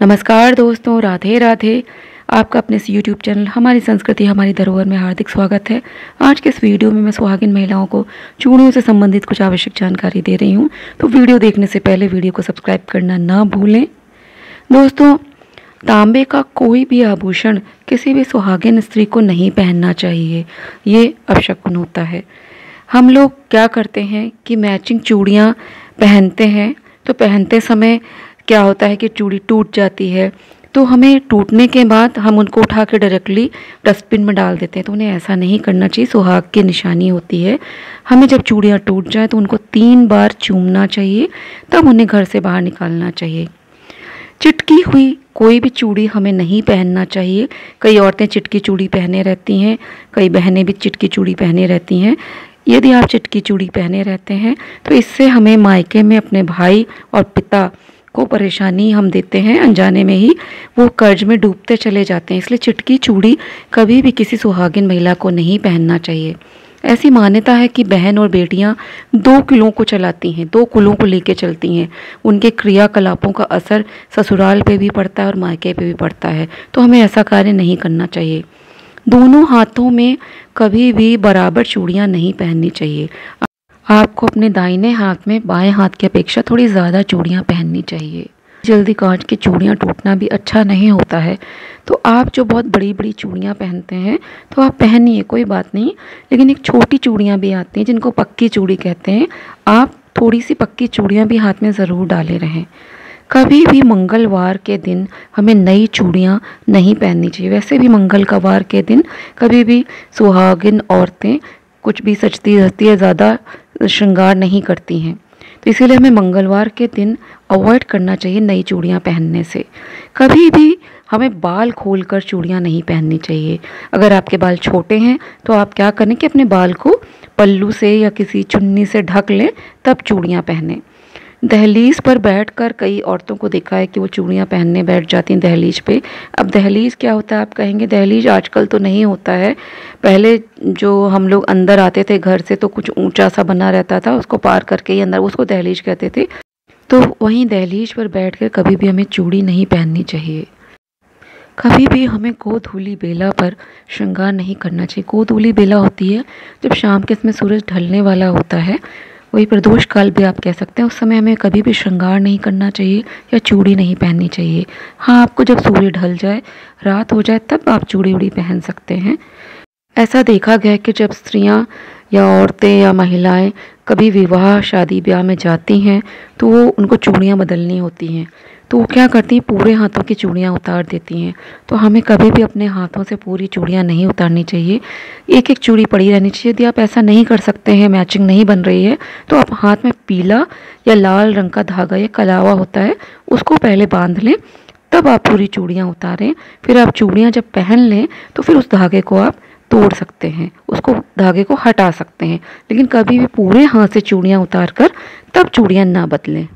नमस्कार दोस्तों, राधे राधे। आपका अपने इस YouTube चैनल हमारी संस्कृति हमारी धरोहर में हार्दिक स्वागत है। आज के इस वीडियो में मैं सुहागिन महिलाओं को चूड़ियों से संबंधित कुछ आवश्यक जानकारी दे रही हूँ। तो वीडियो देखने से पहले वीडियो को सब्सक्राइब करना ना भूलें। दोस्तों, तांबे का कोई भी आभूषण किसी भी सुहागिन स्त्री को नहीं पहनना चाहिए। ये अपशकुन होता है। हम लोग क्या करते हैं कि मैचिंग चूड़ियाँ पहनते हैं, तो पहनते समय क्या होता है कि चूड़ी टूट जाती है, तो हमें टूटने के बाद हम उनको उठा के डायरेक्टली डस्टबिन में डाल देते हैं। तो उन्हें ऐसा नहीं करना चाहिए। सुहाग की निशानी होती है। हमें जब चूड़ियाँ टूट जाए तो उनको 3 बार चूमना चाहिए, तब उन्हें घर से बाहर निकालना चाहिए। चिटकी हुई कोई भी चूड़ी हमें नहीं पहनना चाहिए। कई औरतें चिटकी चूड़ी पहने रहती हैं, कई बहनें भी चिटकी चूड़ी पहने रहती हैं। यदि आप चिटकी चूड़ी पहने रहते हैं तो इससे हमें मायके में अपने भाई और पिता को परेशानी हम देते हैं। अनजाने में ही वो कर्ज में डूबते चले जाते हैं। इसलिए चिटकी चूड़ी कभी भी किसी सुहागिन महिला को नहीं पहनना चाहिए। ऐसी मान्यता है कि बहन और बेटियां 2 कुलों को चलाती हैं, 2 कुलों को लेके चलती हैं। उनके क्रियाकलापों का असर ससुराल पे भी पड़ता है और मायके पे भी पड़ता है। तो हमें ऐसा कार्य नहीं करना चाहिए। दोनों हाथों में कभी भी बराबर चूड़ियाँ नहीं पहननी चाहिए। आपको अपने दाहिने हाथ में बाएं हाथ की अपेक्षा थोड़ी ज़्यादा चूड़ियाँ पहननी चाहिए। जल्दी कांच की चूड़ियाँ टूटना भी अच्छा नहीं होता है। तो आप जो बहुत बड़ी बड़ी चूड़ियाँ पहनते हैं तो आप पहनिए, कोई बात नहीं। लेकिन एक छोटी चूड़ियाँ भी आती हैं जिनको पक्की चूड़ी कहते हैं। आप थोड़ी सी पक्की चूड़ियाँ भी हाथ में ज़रूर डाले रहें। कभी भी मंगलवार के दिन हमें नई चूड़ियाँ नहीं पहननी चाहिए। वैसे भी मंगल का वार के दिन कभी भी सुहागिन औरतें कुछ भी सजती रहती है, ज़्यादा श्रृंगार नहीं करती हैं। तो इसीलिए हमें मंगलवार के दिन अवॉइड करना चाहिए नई चूड़ियाँ पहनने से। कभी भी हमें बाल खोलकर चूड़ियाँ नहीं पहननी चाहिए। अगर आपके बाल छोटे हैं तो आप क्या करें कि अपने बाल को पल्लू से या किसी चुन्नी से ढक लें, तब चूड़ियाँ पहनें। दहलीज पर बैठकर कई औरतों को देखा है कि वो चूड़ियाँ पहनने बैठ जाती हैं दहलीज पे। अब दहलीज क्या होता है आप कहेंगे, दहलीज आजकल तो नहीं होता है। पहले जो हम लोग अंदर आते थे घर से तो कुछ ऊंचा सा बना रहता था, उसको पार करके ही अंदर, उसको दहलीज कहते थे। तो वहीं दहलीज पर बैठकर कभी भी हमें चूड़ी नहीं पहननी चाहिए। कभी भी हमें गोधूली बेला पर श्रृंगार नहीं करना चाहिए। गोधूली बेला होती है जब शाम के समय सूरज ढलने वाला होता है, वही प्रदोष काल भी आप कह सकते हैं। उस समय हमें कभी भी श्रृंगार नहीं करना चाहिए या चूड़ी नहीं पहननी चाहिए। हाँ, आपको जब सूर्य ढल जाए, रात हो जाए, तब आप चूड़ी उड़ी पहन सकते हैं। ऐसा देखा गया है कि जब स्त्रियां या औरतें या महिलाएं कभी विवाह शादी ब्याह में जाती हैं तो वो उनको चूड़ियाँ बदलनी होती हैं, तो वो क्या करती हैं, पूरे हाथों की चूड़ियाँ उतार देती हैं। तो हमें कभी भी अपने हाथों से पूरी चूड़ियाँ नहीं उतारनी चाहिए। एक एक चूड़ी पड़ी रहनी चाहिए। यदि आप ऐसा नहीं कर सकते हैं, मैचिंग नहीं बन रही है, तो आप हाथ में पीला या लाल रंग का धागा या कलावा होता है, उसको पहले बांध लें, तब आप पूरी चूड़ियाँ उतारें। फिर आप चूड़ियाँ जब पहन लें तो फिर उस धागे को आप तोड़ सकते हैं, उसको धागे को हटा सकते हैं। लेकिन कभी भी पूरे हाथ से चूड़ियाँ उतार कर तब चूड़ियाँ ना बदलें।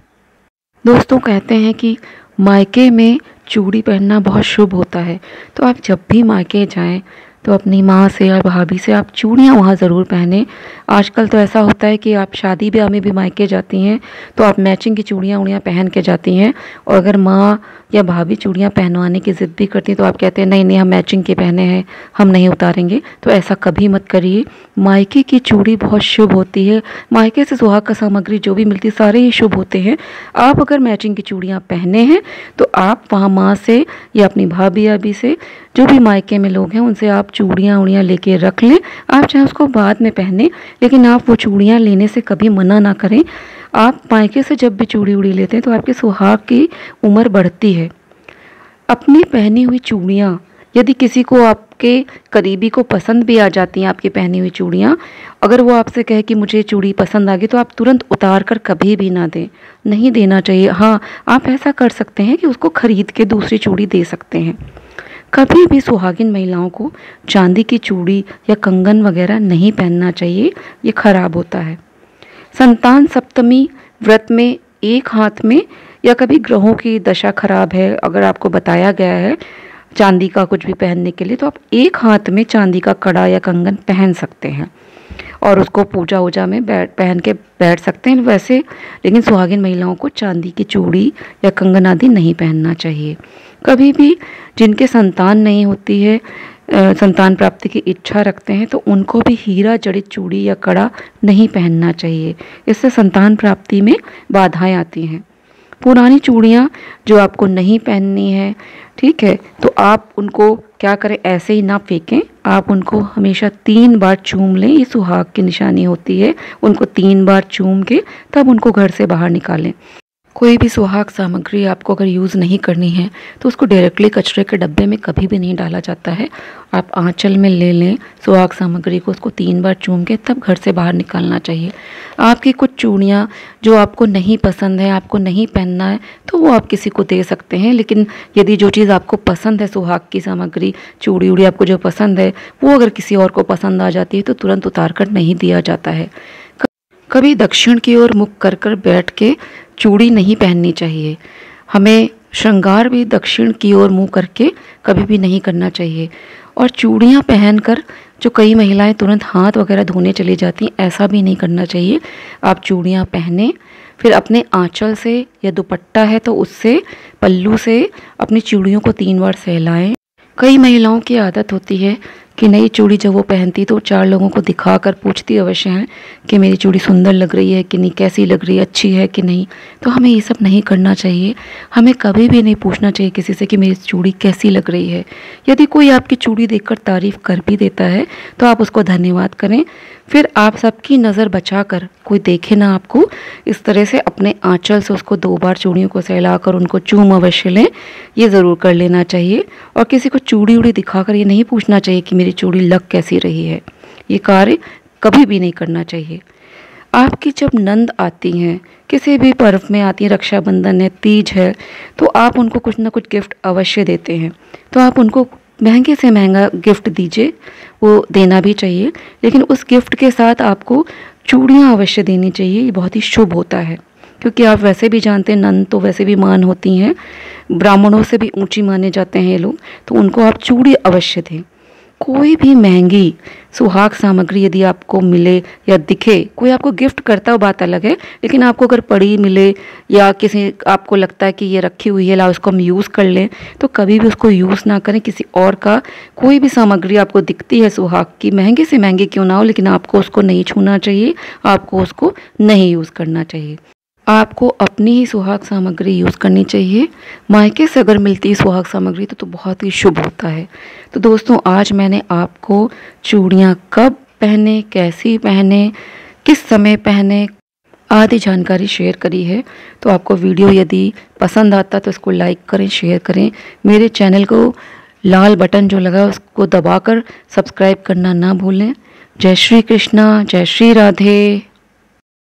दोस्तों, कहते हैं कि मायके में चूड़ी पहनना बहुत शुभ होता है। तो आप जब भी मायके जाएं तो अपनी माँ से या भाभी से आप चूड़ियाँ वहाँ ज़रूर पहनें। आजकल तो ऐसा होता है कि आप शादी ब्याह में भी मायके जाती हैं तो आप मैचिंग की चूड़ियाँ उड़ियाँ पहन के जाती हैं, और अगर माँ या भाभी चूड़ियाँ पहनवाने की ज़िद भी करती हैं तो आप कहते हैं नहीं नहीं, हम मैचिंग के पहने हैं, हम नहीं उतारेंगे। तो ऐसा कभी मत करिए। मायके की चूड़ी बहुत शुभ होती है। मायके से सुहाग का सामग्री जो भी मिलती है सारे ही शुभ होते हैं। आप अगर मैचिंग की चूड़ियाँ पहने हैं तो आप वहाँ माँ से या अपनी भाभी याभी से, जो भी मायके में लोग हैं, उनसे आप चूड़ियाँ उड़ियाँ लेके रख लें। आप चाहे उसको बाद में पहने, लेकिन आप वो चूड़ियाँ लेने से कभी मना ना करें। आप मायके से जब भी चूड़ी उड़ी लेते हैं तो आपके सुहाग की उम्र बढ़ती है। अपनी पहनी हुई चूड़ियाँ यदि किसी को, आपके करीबी को पसंद भी आ जाती हैं आपकी पहनी हुई चूड़ियाँ, अगर वो आपसे कहे कि मुझे चूड़ी पसंद आ गई, तो आप तुरंत उतार कर कभी भी ना दें, नहीं देना चाहिए। हाँ, आप ऐसा कर सकते हैं कि उसको खरीद के दूसरी चूड़ी दे सकते हैं। कभी भी सुहागिन महिलाओं को चांदी की चूड़ी या कंगन वगैरह नहीं पहनना चाहिए, ये खराब होता है। संतान सप्तमी व्रत में एक हाथ में, या कभी ग्रहों की दशा खराब है, अगर आपको बताया गया है चांदी का कुछ भी पहनने के लिए, तो आप एक हाथ में चांदी का कड़ा या कंगन पहन सकते हैं। और उसको पूजा वूजा में पहन के बैठ सकते हैं वैसे, लेकिन सुहागिन महिलाओं को चांदी की चूड़ी या कंगन आदि नहीं पहनना चाहिए। कभी भी जिनके संतान नहीं होती है, संतान प्राप्ति की इच्छा रखते हैं, तो उनको भी हीरा जड़ित चूड़ी या कड़ा नहीं पहनना चाहिए। इससे संतान प्राप्ति में बाधाएं आती हैं। पुरानी चूड़ियाँ जो आपको नहीं पहननी है, ठीक है, तो आप उनको क्या करें, ऐसे ही ना फेंकें, आप उनको हमेशा 3 बार चूम लें। ये सुहाग की निशानी होती है। उनको 3 बार चूम के तब उनको घर से बाहर निकालें। कोई भी सुहाग सामग्री आपको अगर यूज़ नहीं करनी है तो उसको डायरेक्टली कचरे के डब्बे में कभी भी नहीं डाला जाता है। आप आंचल में ले लें सुहाग सामग्री को, उसको 3 बार चूम के तब घर से बाहर निकालना चाहिए। आपकी कुछ चूड़ियाँ जो आपको नहीं पसंद है, आपको नहीं पहनना है, तो वो आप किसी को दे सकते हैं। लेकिन यदि जो चीज़ आपको पसंद है, सुहाग की सामग्री, चूड़ी उड़ी आपको जो पसंद है, वो अगर किसी और को पसंद आ जाती है तो तुरंत उतार कर नहीं दिया जाता है। कभी दक्षिण की ओर मुख कर कर बैठ के चूड़ी नहीं पहननी चाहिए। हमें श्रृंगार भी दक्षिण की ओर मुंह करके कभी भी नहीं करना चाहिए। और चूड़ियाँ पहनकर जो कई महिलाएं तुरंत हाथ वगैरह धोने चली जाती हैं, ऐसा भी नहीं करना चाहिए। आप चूड़ियाँ पहने, फिर अपने आंचल से या दुपट्टा है तो उससे, पल्लू से अपनी चूड़ियों को 3 बार सहलाएं। कई महिलाओं की आदत होती है कि नई चूड़ी जब वो पहनती तो 4 लोगों को दिखाकर पूछती अवश्य हैं कि मेरी चूड़ी सुंदर लग रही है कि नहीं, कैसी लग रही है, अच्छी है कि नहीं। तो हमें ये सब नहीं करना चाहिए। हमें कभी भी नहीं पूछना चाहिए किसी से कि मेरी चूड़ी कैसी लग रही है। यदि कोई आपकी चूड़ी देखकर तारीफ़ कर भी देता है तो आप उसको धन्यवाद करें। फिर आप सबकी नज़र बचाकर, कोई देखे ना आपको, इस तरह से अपने आंचल से उसको 2 बार चूड़ियों को सहलाकर उनको चूम अवश्य लें। ये ज़रूर कर लेना चाहिए। और किसी को चूड़ी उड़ी दिखाकर ये नहीं पूछना चाहिए कि मेरी चूड़ी लग कैसी रही है। ये कार्य कभी भी नहीं करना चाहिए। आपकी जब नंद आती हैं, किसी भी पर्व में आती हैं, रक्षाबंधन है, तीज है, तो आप उनको कुछ ना कुछ गिफ्ट अवश्य देते हैं। तो आप उनको महंगे से महंगा गिफ्ट दीजिए, वो देना भी चाहिए, लेकिन उस गिफ्ट के साथ आपको चूड़ियाँ अवश्य देनी चाहिए। ये बहुत ही शुभ होता है, क्योंकि आप वैसे भी जानते हैं नंद तो वैसे भी मान होती हैं, ब्राह्मणों से भी ऊंची माने जाते हैं ये लोग, तो उनको आप चूड़ी अवश्य दें। कोई भी महंगी सुहाग सामग्री यदि आपको मिले या दिखे, कोई आपको गिफ्ट करता हो बात अलग है, लेकिन आपको अगर पड़ी मिले या किसी आपको लगता है कि ये रखी हुई है, ला उसको हम यूज़ कर लें, तो कभी भी उसको यूज़ ना करें। किसी और का कोई भी सामग्री आपको दिखती है सुहाग की, महंगे से महंगे क्यों ना हो, लेकिन आपको उसको नहीं छूना चाहिए, आपको उसको नहीं यूज़ करना चाहिए। आपको अपनी ही सुहाग सामग्री यूज़ करनी चाहिए। मायके से अगर मिलती है सुहाग सामग्री तो बहुत ही शुभ होता है। तो दोस्तों, आज मैंने आपको चूड़ियाँ कब पहने, कैसी पहने, किस समय पहने आदि जानकारी शेयर करी है। तो आपको वीडियो यदि पसंद आता तो इसको लाइक करें, शेयर करें। मेरे चैनल को लाल बटन जो लगा उसको दबाकर सब्सक्राइब करना ना भूलें। जय श्री कृष्णा, जय श्री राधे।